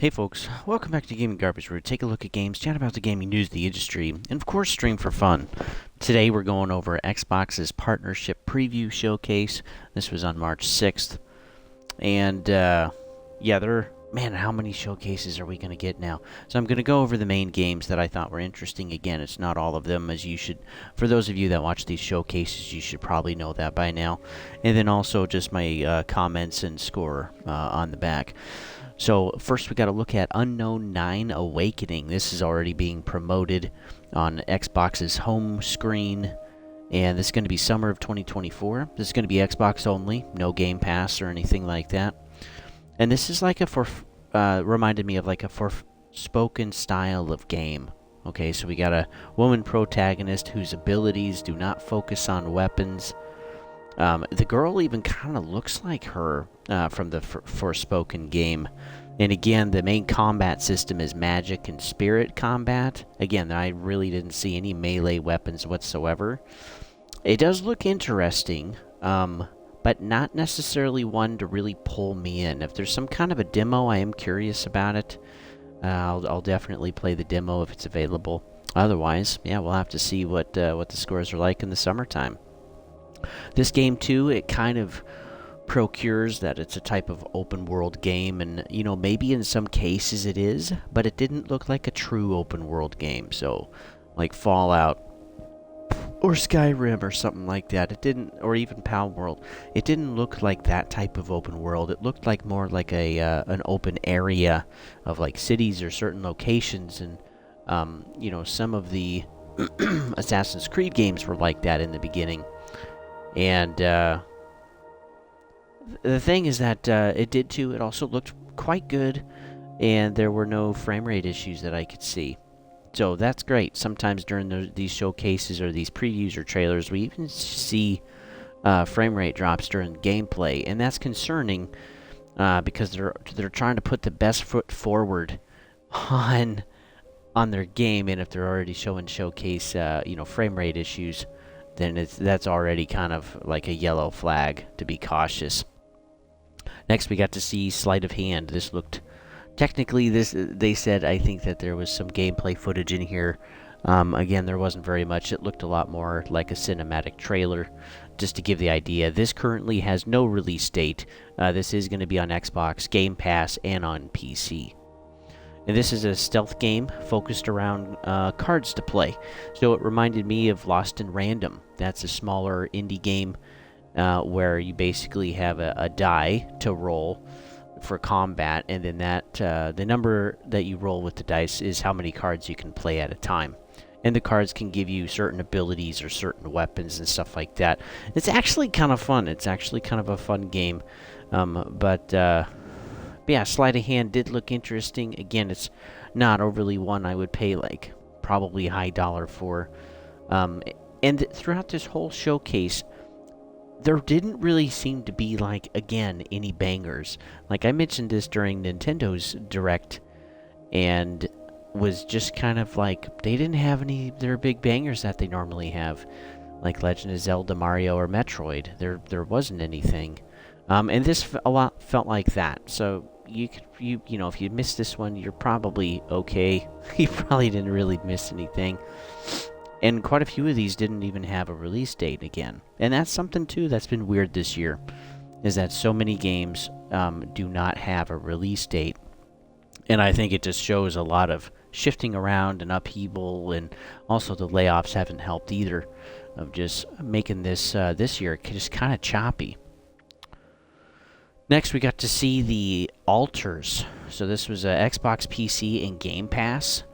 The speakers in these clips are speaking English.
Hey folks, welcome back to Gaming Garbage, where we take a look at games, chat about the gaming news of the industry, and of course stream for fun. Today we're going over Xbox's partnership preview showcase. This was on March 6th. And man, how many showcases are we going to get now? So I'm going to go over the main games that I thought were interesting. Again, it's not all of them, as you should, for those of you that watch these showcases, you should probably know that by now. And then also just my comments and score on the back. So first we got to look at Unknown 9 Awakening. This is already being promoted on Xbox's home screen, and this is going to be summer of 2024. This is going to be Xbox only, no Game Pass or anything like that. And this is like reminded me of like a Forspoken style of game. Okay, so we got a woman protagonist whose abilities do not focus on weapons. The girl even kind of looks like her from the Forspoken game. And again, the main combat system is magic and spirit combat. Again, I really didn't see any melee weapons whatsoever. It does look interesting, but not necessarily one to really pull me in. If there's some kind of a demo, I am curious about it. I'll definitely play the demo if it's available. Otherwise, yeah, we'll have to see what the scores are like in the summertime. This game, too, it kind of procures that it's a type of open world game, and, you know, maybe in some cases it is, but it didn't look like a true open world game. So, like Fallout or Skyrim or something like that. It didn't, or even Palworld. It didn't look like that type of open world. It looked like more like an open area of like cities or certain locations, and you know, some of the Assassin's Creed games were like that in the beginning. And the thing is that it did too. It also looked quite good, and there were no frame rate issues that I could see. So that's great. Sometimes during these showcases or these previews or trailers, we even see frame rate drops during gameplay, and that's concerning because they're trying to put the best foot forward on their game, and if they're already showcase frame rate issues, then that's already kind of like a yellow flag to be cautious. Next, we got to see Sleight of Hand. This looked technically they said, I think, that there was some gameplay footage in here. Again, there wasn't very much. It looked a lot more like a cinematic trailer, just to give the idea. This currently has no release date. This is going to be on Xbox, Game Pass, and on PC. And this is a stealth game focused around cards to play. So it reminded me of Lost in Random. That's a smaller indie game where you basically have a die to roll for combat, and then the number that you roll with the dice is how many cards you can play at a time. And the cards can give you certain abilities or certain weapons and stuff like that. It's actually kind of fun. It's actually kind of a fun game. Yeah, Sleight of Hand did look interesting. Again, it's not overly one I would pay like probably high dollar for. Throughout this whole showcase, there didn't really seem to be, like, again, any bangers. Like, I mentioned this during Nintendo's Direct, and was just kind of like, they didn't have any their big bangers that they normally have, like Legend of Zelda, Mario, or Metroid. There wasn't anything. And this a lot felt like that. So you know, if you missed this one, you're probably okay. You probably didn't really miss anything. And quite a few of these didn't even have a release date again. And that's something too that's been weird this year, is that so many games do not have a release date. And I think it just shows a lot of shifting around and upheaval, and also the layoffs haven't helped either, of just making this year just kind of choppy. Next, we got to see the Alters. So this was a Xbox, PC, and Game Pass.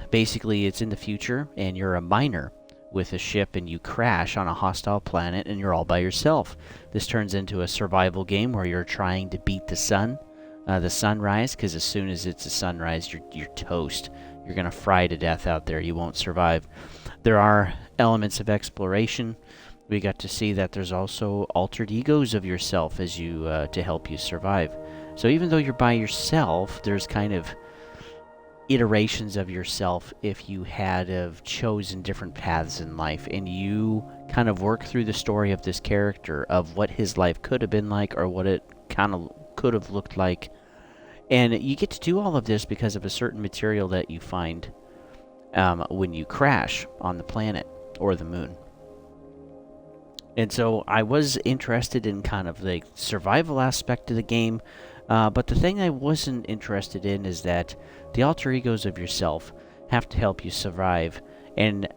Basically, it's in the future, and you're a miner with a ship, and you crash on a hostile planet, and you're all by yourself. This turns into a survival game where you're trying to beat the sunrise, because as soon as it's a sunrise, you're toast. You're going to fry to death out there. You won't survive. There are elements of exploration. We got to see that there's also altered egos of yourself as you to help you survive. So even though you're by yourself, there's kind of iterations of yourself if you had have chosen different paths in life, and you kind of work through the story of this character of what his life could have been like, or what it kind of could have looked like And you get to do all of this because of a certain material that you find when you crash on the planet or the moon. And so I was interested in kind of the survival aspect of the game, but the thing I wasn't interested in is that the alter egos of yourself have to help you survive. And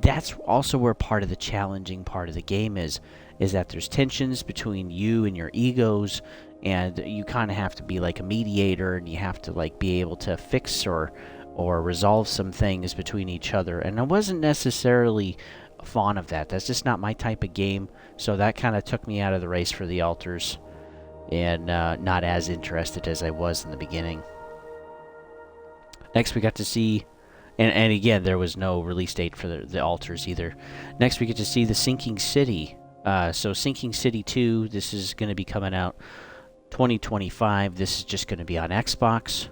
that's also where part of the challenging part of the game is that there's tensions between you and your egos, and you kind of have to be like a mediator, and you have to like be able to fix or resolve some things between each other. And I wasn't necessarily fond of that. That's just not my type of game, so that kind of took me out of the race for the alters, and not as interested as I was in the beginning. Next we got to see, and again, there was no release date for the alters either. Next we get to see the Sinking City. So Sinking City 2, this is going to be coming out 2025. This is just going to be on Xbox.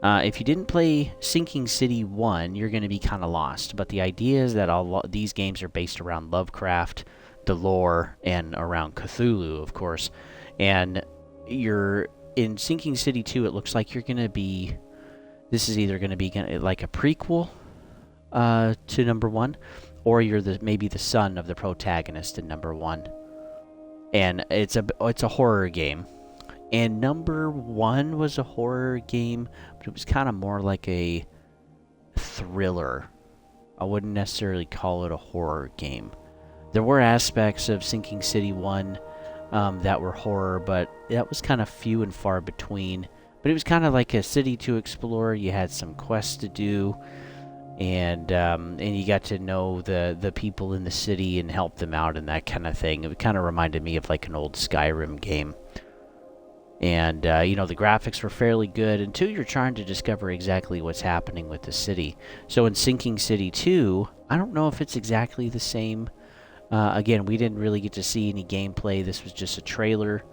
If you didn't play Sinking City 1, you're going to be kind of lost. But the idea is that these games are based around Lovecraft, the lore, and around Cthulhu, of course. And you're in Sinking City 2, it looks like you're going to be... This is either going to be like a prequel to number 1, or you're maybe the son of the protagonist in number 1. And it's a horror game. And number 1 was a horror game, but it was kind of more like a thriller. I wouldn't necessarily call it a horror game. There were aspects of Sinking City 1 that were horror, but that was kind of few and far between. But it was kind of like a city to explore. You had some quests to do, and you got to know the people in the city and help them out and that kind of thing. It kind of reminded me of like an old Skyrim game. And, the graphics were fairly good. And 2, you're trying to discover exactly what's happening with the city. So in Sinking City 2, I don't know if it's exactly the same. Again, we didn't really get to see any gameplay. This was just a trailer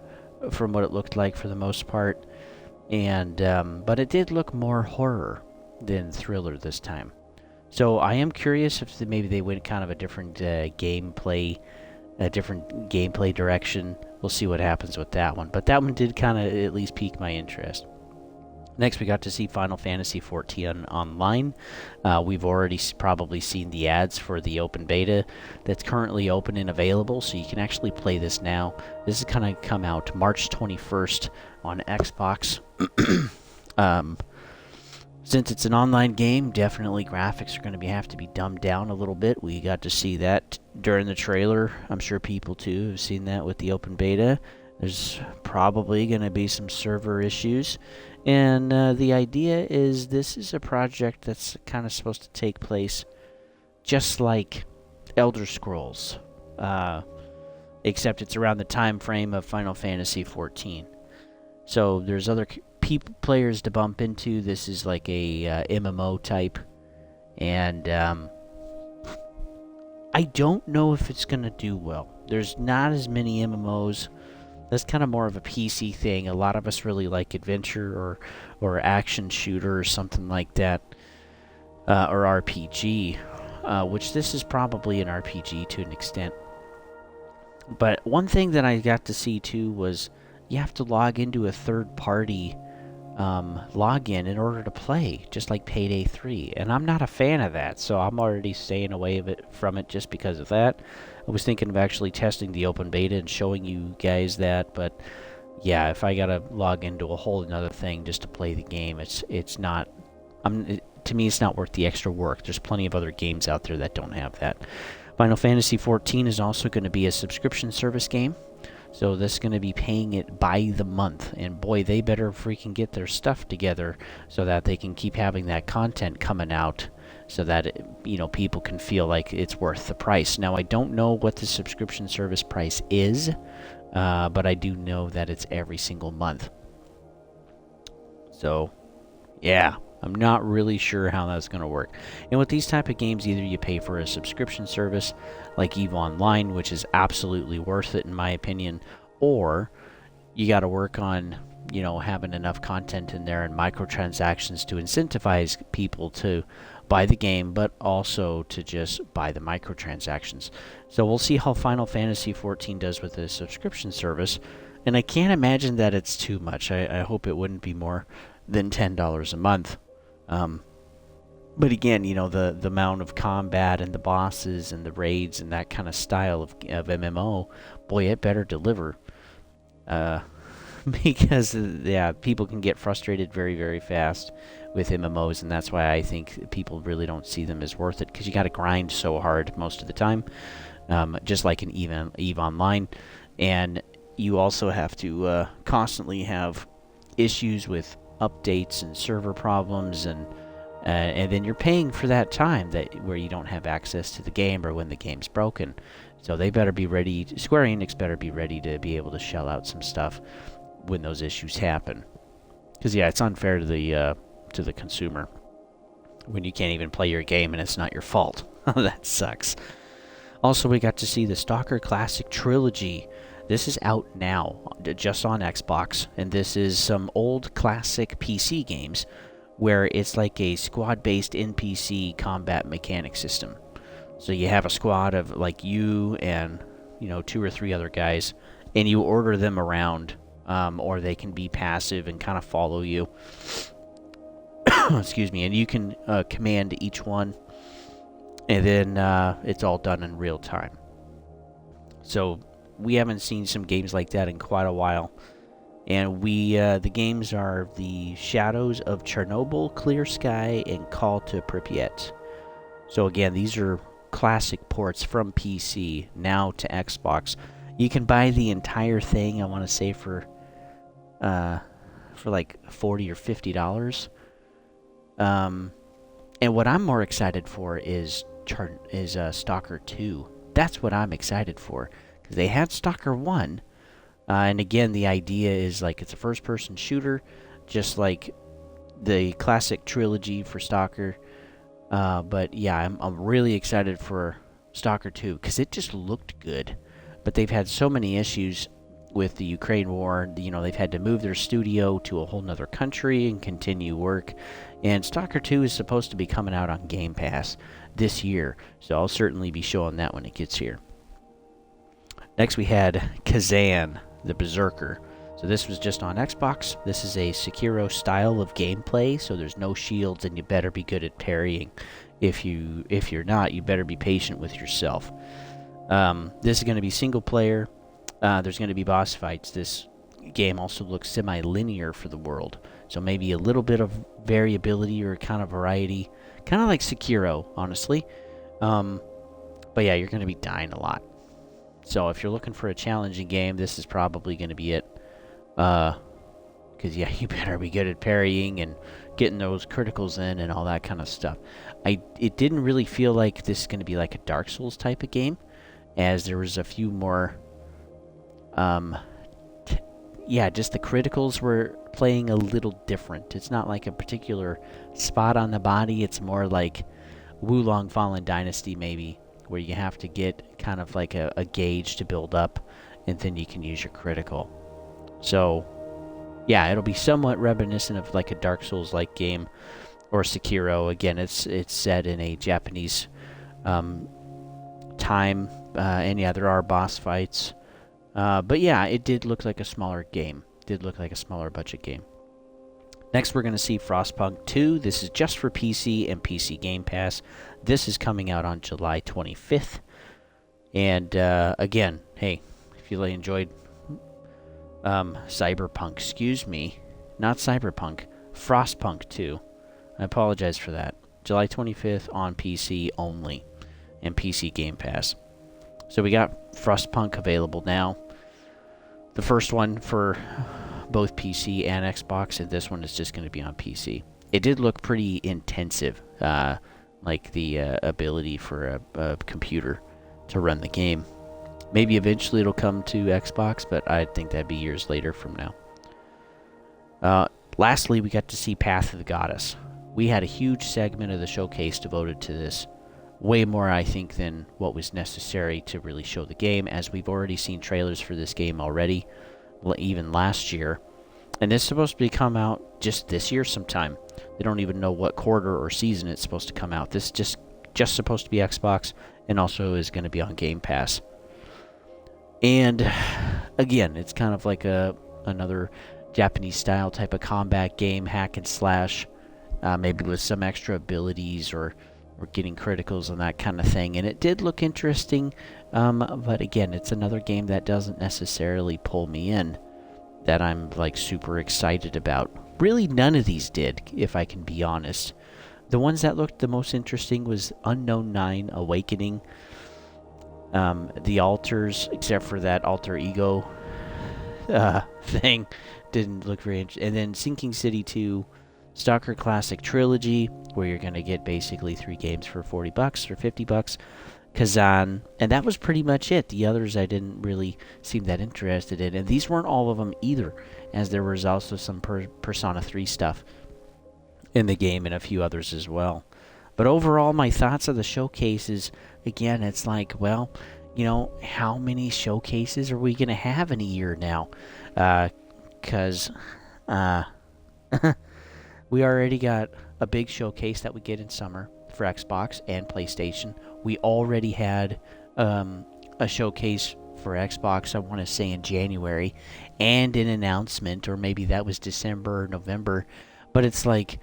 from what it looked like for the most part. And but it did look more horror than thriller this time. So I am curious if maybe they went kind of a different gameplay direction. We'll see what happens with that one. But that one did kind of at least pique my interest. Next, we got to see Final Fantasy XIV online. We've already probably seen the ads for the open beta that's currently open and available, so you can actually play this now. This is going to come out March 21st on Xbox. Since it's an online game, definitely graphics are going to have to be dumbed down a little bit. We got to see that during the trailer. I'm sure people, too, have seen that with the open beta. There's probably going to be some server issues. And the idea is this is a project that's kind of supposed to take place just like Elder Scrolls, except it's around the time frame of Final Fantasy XIV. So there's other players to bump into. This is like a MMO type, and I don't know if it's going to do well. There's not as many MMOs. That's kind of more of a PC thing. A lot of us really like adventure or action shooter or something like that, or RPG, which this is probably an RPG to an extent. But one thing that I got to see too was you have to log into a third-party login in order to play, just like Payday 3. And I'm not a fan of that, so I'm already staying away from it just because of that. I was thinking of actually testing the open beta and showing you guys that, but yeah, if I gotta log into a whole another thing just to play the game, it's not. To me, it's not worth the extra work. There's plenty of other games out there that don't have that. Final Fantasy XIV is also going to be a subscription service game. So this is going to be paying it by the month. And boy, they better freaking get their stuff together so that they can keep having that content coming out so that, people can feel like it's worth the price. Now, I don't know what the subscription service price is, but I do know that it's every single month. So, yeah. I'm not really sure how that's going to work. And with these type of games, either you pay for a subscription service like EVE Online, which is absolutely worth it in my opinion, or you got to work on, having enough content in there and microtransactions to incentivize people to buy the game, but also to just buy the microtransactions. So we'll see how Final Fantasy XIV does with the subscription service, and I can't imagine that it's too much. I hope it wouldn't be more than $10 a month. But again, the amount of combat and the bosses and the raids and that kind of style of MMO, boy, it better deliver. Because, people can get frustrated very, very fast with MMOs, and that's why I think people really don't see them as worth it, because you got to grind so hard most of the time, just like in EVE Online. And you also have to constantly have issues with updates and server problems, and then you're paying for that time where you don't have access to the game or when the game's broken. So they better be ready. Square Enix better be ready to be able to shell out some stuff when those issues happen. Because it's unfair to the consumer when you can't even play your game and it's not your fault. That sucks. Also, we got to see the Stalker Classic Trilogy. This is out now, just on Xbox, and this is some old classic PC games where it's like a squad-based NPC combat mechanic system. So you have a squad of like you and 2 or 3 other guys, and you order them around, or they can be passive and kind of follow you. Excuse me, and you can command each one, and then it's all done in real time. So we haven't seen some games like that in quite a while. And the games are the Shadows of Chernobyl, Clear Sky, and Call to Pripyat. So again, these are classic ports from PC now to Xbox. You can buy the entire thing, I want to say, for like $40 or $50. And what I'm more excited for is Stalker 2. That's what I'm excited for, because they had Stalker 1. And again, the idea is like it's a first-person shooter, just like the classic trilogy for Stalker. But yeah, I'm really excited for Stalker 2 because it just looked good. But they've had so many issues with the Ukraine war. They've had to move their studio to a whole nother country and continue work. And Stalker 2 is supposed to be coming out on Game Pass this year, so I'll certainly be showing that when it gets here. Next, we had Kazan the Berserker. So this was just on Xbox. This is a Sekiro style of gameplay, so there's no shields, and you better be good at parrying. If you're not, you better be patient with yourself. This is going to be single player. There's going to be boss fights. This game also looks semi-linear for the world, so maybe a little bit of variability or kind of variety, kind of like Sekiro, honestly. But yeah, you're going to be dying a lot. So if you're looking for a challenging game, this is probably going to be it. Because, you better be good at parrying and getting those criticals in and all that kind of stuff. It didn't really feel like this is going to be like a Dark Souls type of game, as there was a few more... just the criticals were playing a little different. It's not like a particular spot on the body. It's more like Wulong Fallen Dynasty, maybe, where you have to get kind of like a gauge to build up, and then you can use your critical. So, yeah, it'll be somewhat reminiscent of like a Dark Souls-like game, or Sekiro. Again, it's set in a Japanese time, and yeah, there are boss fights. But yeah, it did look like a smaller game. Did look like a smaller budget game. Next, we're going to see Frostpunk 2. This is just for PC and PC Game Pass. This is coming out on July 25th. And again, hey, if you really enjoyed Cyberpunk, not Cyberpunk, Frostpunk 2. I apologize for that. July 25th on PC only and PC Game Pass. So we got Frostpunk available now. The first one for both PC and Xbox, and this one is just going to be on PC. It did look pretty intensive, like the ability for a computer to run the game. Maybe eventually it'll come to Xbox, but I think that'd be years later from now. Lastly, we got to see Path of the Goddess. We had a huge segment of the showcase devoted to this. Way more, I think, than what was necessary to really show the game, as we've already seen trailers for this game already, even last year. And this is supposed to be come out just this year sometime. They don't even know what quarter or season it's supposed to come out. This is just supposed to be Xbox, and also is going to be on Game Pass. And again, it's kind of like another Japanese style type of combat game, hack and slash, maybe with some extra abilities or getting criticals and that kind of thing. And it did look interesting, but again, it's another game that doesn't necessarily pull me in, that I'm like super excited about. Really, none of these did, if I can be honest. The ones that looked the most interesting was Unknown 9 Awakening. The Alters, except for that alter ego thing, didn't look very interesting. And then Sinking City 2, Stalker Classic Trilogy, where you're going to get basically 3 games for $40 or $50. Kazan, and that was pretty much it. The others I didn't really seem that interested in, and these weren't all of them either, as there was also some Persona 3 stuff in the game and a few others as well. But overall, my thoughts of the showcases, again, it's like, well, how many showcases are we going to have in a year now? Because we already got a big showcase that we get in summer for Xbox and PlayStation. We already had a showcase for Xbox, I want to say in January, and an announcement, or maybe that was December or November. But it's like,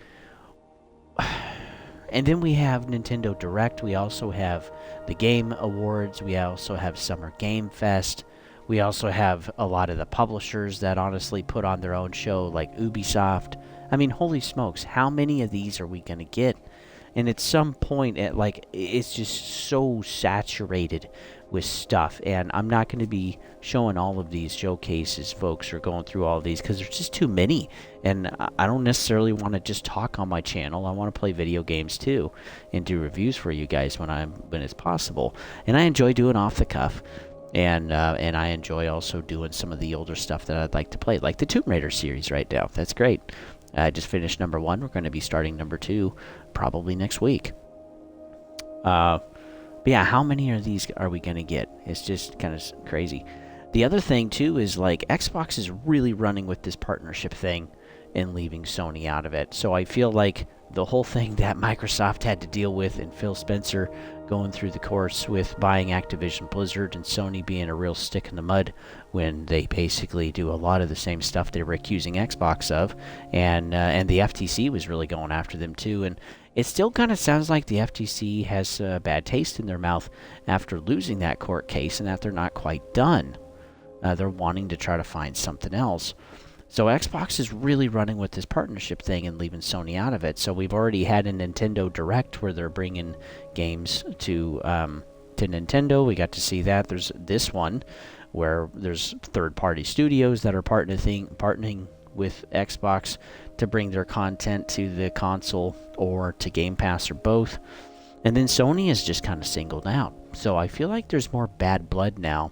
and then we have Nintendo Direct. We also have the Game Awards. We also have Summer Game Fest. We also have a lot of the publishers that honestly put on their own show, like Ubisoft. I mean, holy smokes, how many of these are we going to get? And at some point, it's just so saturated with stuff. And I'm not going to be showing all of these showcases, folks, or going through all of these, because there's just too many. And I don't necessarily want to just talk on my channel. I want to play video games too, and do reviews for you guys when it's possible. And I enjoy doing off the cuff. And I enjoy also doing some of the older stuff that I'd like to play, like the Tomb Raider series right now. That's great. I just finished number 1. We're going to be starting number 2 probably next week. But yeah, how many of these are we going to get? It's just kind of crazy. The other thing, too, is like Xbox is really running with this partnership thing and leaving Sony out of it. So I feel like the whole thing that Microsoft had to deal with, and Phil Spencer going through the course with buying Activision Blizzard, and Sony being a real stick in the mud when they basically do a lot of the same stuff they were accusing Xbox of, and the FTC was really going after them too. And it still kind of sounds like the FTC has a bad taste in their mouth after losing that court case, and that they're not quite done. They're wanting to try to find something else. So Xbox is really running with this partnership thing and leaving Sony out of it. So we've already had a Nintendo Direct where they're bringing games to Nintendo. We got to see that. There's this one where there's third-party studios that are partnering with Xbox to bring their content to the console or to Game Pass or both. And then Sony is just kind of singled out. So I feel like there's more bad blood now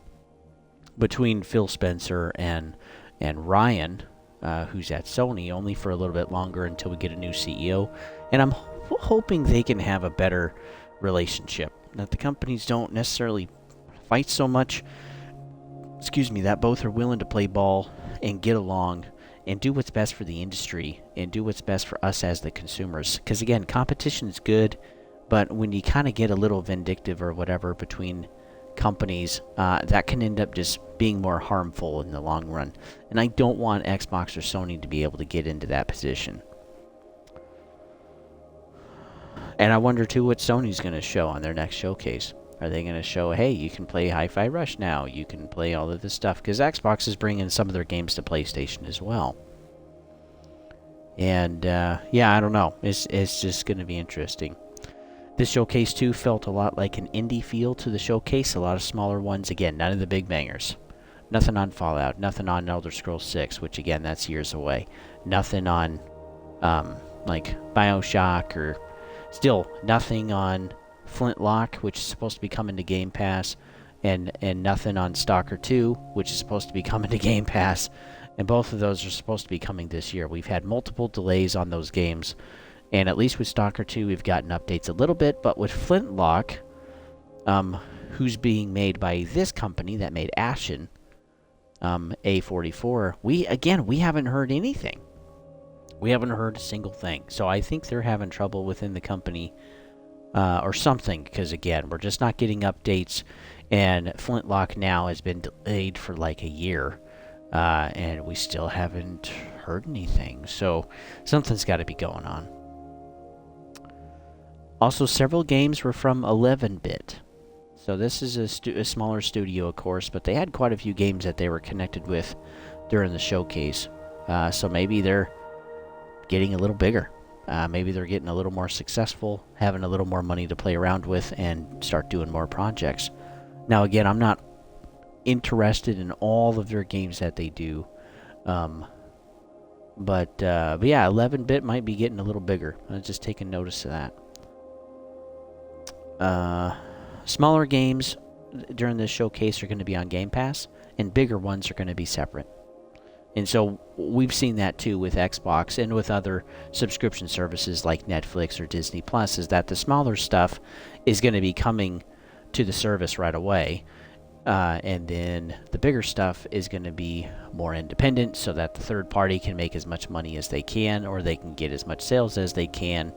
between Phil Spencer and Ryan, who's at Sony, only for a little bit longer until we get a new CEO. And I'm hoping they can have a better relationship, that the companies don't necessarily fight so much, that both are willing to play ball and get along and do what's best for the industry and do what's best for us as the consumers. Because again, competition is good, but when you kind of get a little vindictive or whatever between companies, that can end up just being more harmful in the long run. And I don't want Xbox or Sony to be able to get into that position. And I wonder too what Sony's going to show on their next showcase. Are they going to show, hey, you can play Hi-Fi Rush now, you can play all of this stuff? Because Xbox is bringing some of their games to PlayStation as well. And yeah, I don't know. It's just going to be interesting. This showcase, too, felt a lot like an indie feel to the showcase. A lot of smaller ones. Again, none of the big bangers. Nothing on Fallout. Nothing on Elder Scrolls 6, which, again, that's years away. Nothing on, like, Bioshock, or still nothing on Flintlock, which is supposed to be coming to Game Pass, and nothing on Stalker 2, which is supposed to be coming to Game Pass. And both of those are supposed to be coming this year. We've had multiple delays on those games. And at least with Stalker 2, we've gotten updates a little bit. But with Flintlock, who's being made by this company that made Ashen, A44. We haven't heard anything. We haven't heard a single thing. So I think they're having trouble within the company or something, because again, we're just not getting updates, and Flintlock now has been delayed for like a year, and we still haven't heard anything. So something's got to be going on. Also, several games were from 11-bit. So this is a smaller studio, of course, but they had quite a few games that they were connected with during the showcase. So maybe they're getting a little bigger. Maybe they're getting a little more successful, having a little more money to play around with, and start doing more projects. Now, again, I'm not interested in all of their games that they do. But yeah, 11-bit might be getting a little bigger. I'm just taking notice of that. Smaller games during this showcase are going to be on Game Pass, and bigger ones are going to be separate. And so we've seen that too with Xbox and with other subscription services like Netflix or Disney Plus, is that the smaller stuff is going to be coming to the service right away. And then the bigger stuff is going to be more independent, so that the third party can make as much money as they can, or they can get as much sales as they can.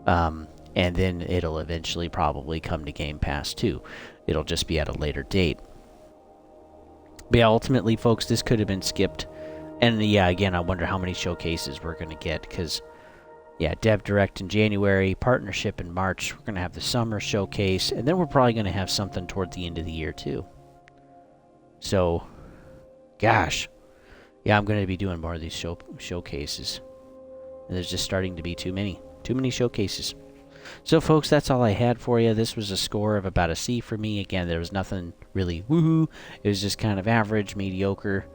And then it'll eventually probably come to Game Pass too. It'll just be at a later date. But yeah, ultimately, folks, this could have been skipped. And yeah, again, I wonder how many showcases we're going to get, because, yeah, Dev Direct in January, Partnership in March, we're going to have the Summer Showcase, and then we're probably going to have something toward the end of the year, too. So, gosh. Yeah, I'm going to be doing more of these showcases. And there's just starting to be too many showcases. So, folks, that's all I had for you. This was a score of about a C for me. Again, there was nothing really woohoo. It was just kind of average, mediocre.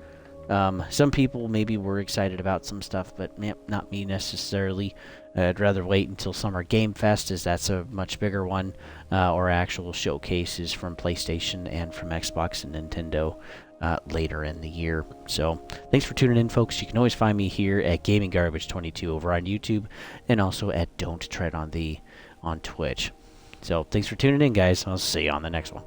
Some people maybe were excited about some stuff, but not me necessarily. I'd rather wait until Summer Game Fest, as that's a much bigger one, or actual showcases from PlayStation and from Xbox and Nintendo later in the year. So thanks for tuning in, folks. You can always find me here at Gaming Garbage 22 over on YouTube, and also at Don't Tread on Thee on Twitch. So thanks for tuning in, guys. I'll see you on the next one.